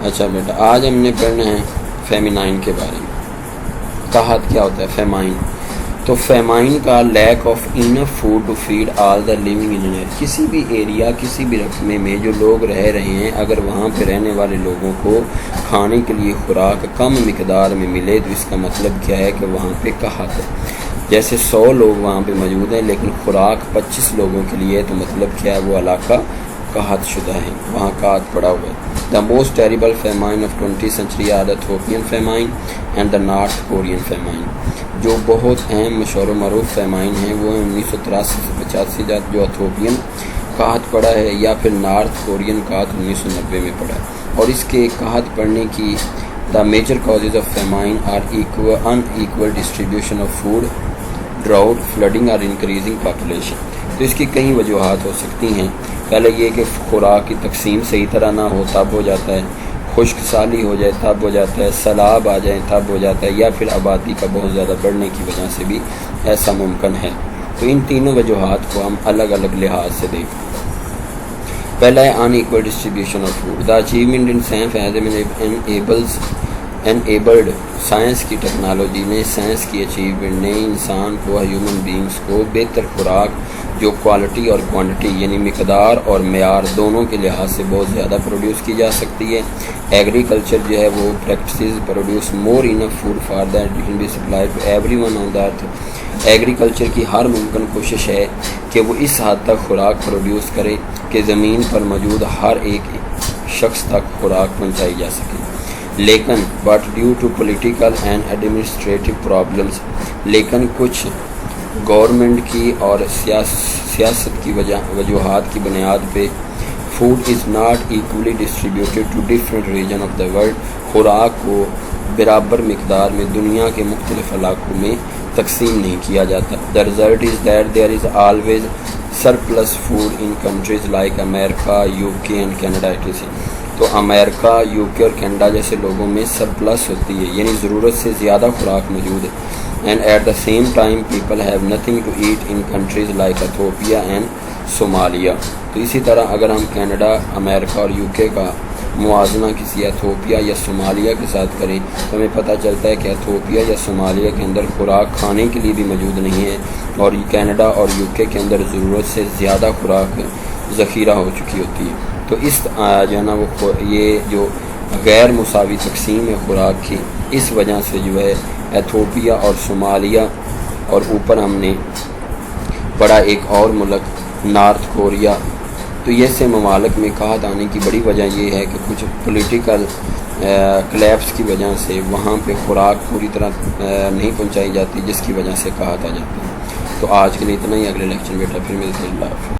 اچھا بیٹا، آج ہم نے پڑھنا ہے فیمینائن کے بارے میں۔ قحط کیا ہوتا ہے؟ فیمائن۔ تو فیمائن کا lack of enough food to feed all the living in area, کسی بھی ایریا، کسی بھی رقبے میں جو لوگ رہ رہے ہیں، اگر وہاں پہ رہنے والے لوگوں کو کھانے کے لیے خوراک کم مقدار میں ملے تو اس کا مطلب کیا ہے کہ وہاں پہ قحط ہے۔ جیسے 100 لوگ وہاں پہ موجود ہیں لیکن خوراک 25 لوگوں کے لیے، تو مطلب کیا ہے؟ وہ علاقہ قحط شدہ ہے، وہاں قحط پڑا ہوا ہے۔ The most terrible famine of 20th century are the Ethiopian famine and the North Korean famine۔ جو بہت اہم مشہور و معروف فیمائن ہیں وہ 1983 سے 85 جو ایتھوپین قحط پڑا ہے، یا پھر نارتھ کورین قحط 1990 میں پڑا ہے۔ اور اس کے قحط پڑنے کی the major causes of famine are unequal distribution of food, drought, flooding اور انکریزنگ پاپولیشن۔ تو اس کی کئی وجوہات ہو سکتی ہیں۔ پہلے یہ کہ خوراک کی تقسیم صحیح طرح نہ ہو تب ہو جاتا ہے، خشک سالی ہو جائے تب ہو جاتا ہے، سیلاب آ جائیں تب ہو جاتا ہے، یا پھر آبادی کا بہت زیادہ بڑھنے کی وجہ سے بھی ایسا ممکن ہے۔ تو ان تینوں وجوہات کو ہم الگ الگ لحاظ سے دیکھیں۔ پہلا ہے unequal distribution of food. The achievement in science has enabled, science کی ٹیکنالوجی نے، سائنس کی اچیومنٹ نے انسان کو، ہیومن بینگز کو بہتر خوراک جو کوالٹی اور کوانٹٹی یعنی مقدار اور معیار دونوں کے لحاظ سے بہت زیادہ پروڈیوس کی جا سکتی ہے۔ ایگریکلچر جو ہے وہ practices produce more enough food for that can be supply to everyone on the earth. Agriculture کی ہر ممکن کوشش ہے کہ وہ اس حد تک خوراک پروڈیوس کرے کہ زمین پر موجود ہر ایک شخص تک خوراک پہنچائی جا سکے۔ لیکن but due to political and administrative problems, لیکن کچھ گورنمنٹ کی اور سیاست کی وجوہات کی بنیاد پہ food is not equally distributed to different region of the world, خوراک کو برابر مقدار میں دنیا کے مختلف علاقوں میں تقسیم نہیں کیا جاتا۔ The result is that there is always surplus food in countries like America, you کے اینڈ کینیڈا ایٹسٹرا۔ تو امریکہ، یو کے اور کینیڈا جیسے لوگوں میں سرپلس ہوتی ہے، یعنی ضرورت سے زیادہ خوراک موجود ہے۔ And at the same time people have nothing to eat in countries like Ethiopia and Somalia. تو اسی طرح اگر ہم کینیڈا، امریکہ اور یو کے کا موازنہ کسی ایتھوپیا یا صومالیہ کے ساتھ کریں تو ہمیں پتہ چلتا ہے کہ ایتھوپیا یا صومالیہ کے اندر خوراک کھانے کے لیے بھی موجود نہیں ہے، اور کینیڈا اور یو کے اندر ضرورت سے زیادہ خوراک ذخیرہ ہو چکی ہوتی ہے۔ تو اس جو ہے نا وہ یہ جو غیر مساوی تقسیم ہے خوراک کی، اس وجہ سے جو ہے ایتھوپیا اور صومالیہ، اور اوپر ہم نے پڑھا ایک اور ملک نارتھ کوریا، تو یہ سے ممالک میں قحط آنے کی بڑی وجہ یہ ہے کہ کچھ پولیٹیکل کلیپس کی وجہ سے وہاں پہ خوراک پوری طرح نہیں پہنچائی جاتی، جس کی وجہ سے قحط آ جاتی ہے۔ تو آج کے لیے اتنا ہی، اگلے لیکچر بیٹا پھر ملتے ہیں۔ اللہ حافظ۔